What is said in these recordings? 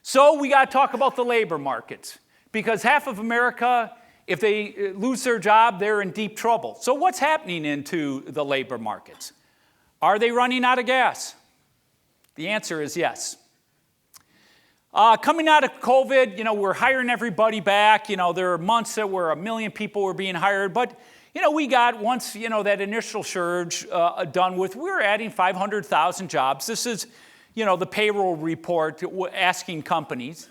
So we got to talk about the labor markets, because half of America, if they lose their job, they're in deep trouble. So what's happening into the labor markets? Are they running out of gas? The answer is yes. Coming out of COVID, we're hiring everybody back. There are months that where 1 million people were being hired, but we got, once that initial surge done with, we were adding 500,000 jobs. This is the payroll report asking companies.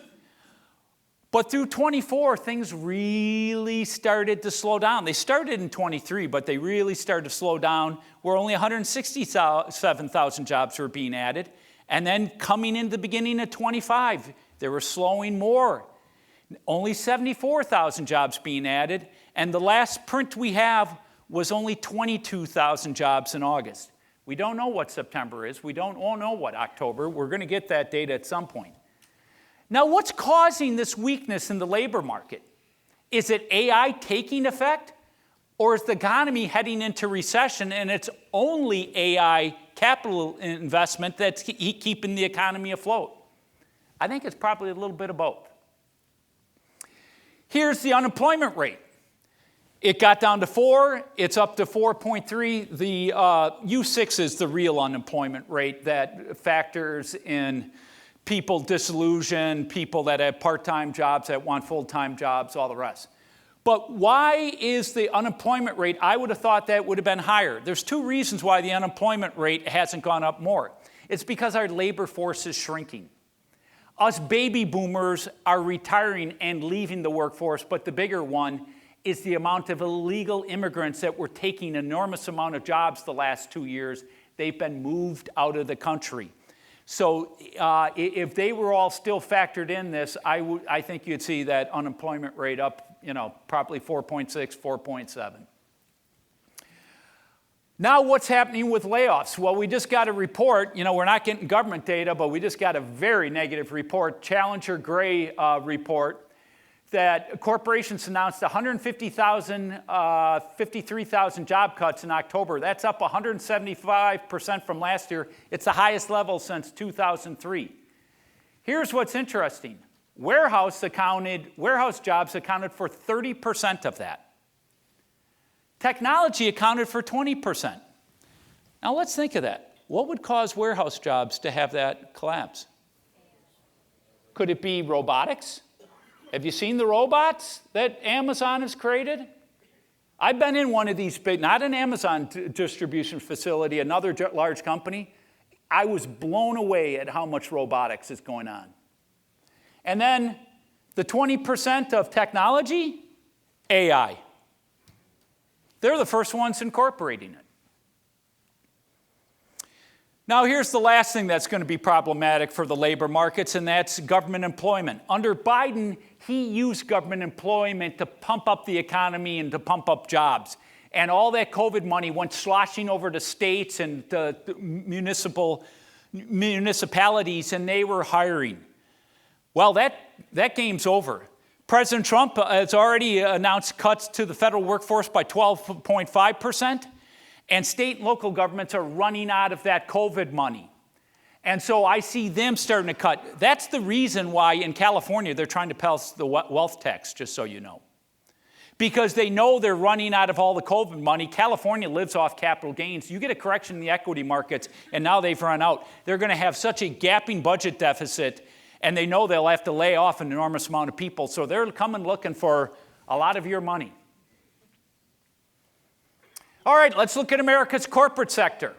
But through 24, things really started to slow down. They started in 23, but they really started to slow down, where only 167,000 jobs were being added. And then coming into the beginning of 25, they were slowing more. Only 74,000 jobs being added. And the last print we have was only 22,000 jobs in August. We don't know what September is. We don't know what October. We're going to get that data at some point. Now, what's causing this weakness in the labor market? Is it AI taking effect? Or is the economy heading into recession and it's only AI capital investment that's keeping the economy afloat? I think it's probably a little bit of both. Here's the unemployment rate. It got down to 4. It's up to 4.3. The U6 is the real unemployment rate that factors in people disillusioned, people that have part-time jobs, that want full-time jobs, all the rest. But why is the unemployment rate? I would have thought that would have been higher. There's 2 reasons why the unemployment rate hasn't gone up more. It's because our labor force is shrinking. Us baby boomers are retiring and leaving the workforce, but the bigger one is the amount of illegal immigrants that were taking an enormous amount of jobs the last 2 years. They've been moved out of the country. So if they were all still factored in this, I think you'd see that unemployment rate up, probably 4.6, 4.7. Now what's happening with layoffs? Well, we just got a report. We're not getting government data, but we just got a very negative report, Challenger Gray report, that corporations announced 53,000 job cuts in October. That's up 175% from last year. It's the highest level since 2003. Here's what's interesting. Warehouse jobs accounted for 30% of that. Technology accounted for 20%. Now let's think of that. What would cause warehouse jobs to have that collapse? Could it be robotics? Have you seen the robots that Amazon has created? I've been in one of these big, not an Amazon distribution facility, another large company. I was blown away at how much robotics is going on. And then the 20% of technology, AI. They're the first ones incorporating it. Now, here's the last thing that's going to be problematic for the labor markets, and that's government employment. Under Biden, he used government employment to pump up the economy and to pump up jobs. And all that COVID money went sloshing over to states and to municipalities, and they were hiring. Well, that game's over. President Trump has already announced cuts to the federal workforce by 12.5%. And state and local governments are running out of that COVID money. And so I see them starting to cut. That's the reason why in California they're trying to pass the wealth tax, just so you know. Because they know they're running out of all the COVID money. California lives off capital gains. You get a correction in the equity markets, and now they've run out. They're going to have such a gaping budget deficit, and they know they'll have to lay off an enormous amount of people. So they're coming looking for a lot of your money. All right, let's look at America's corporate sector.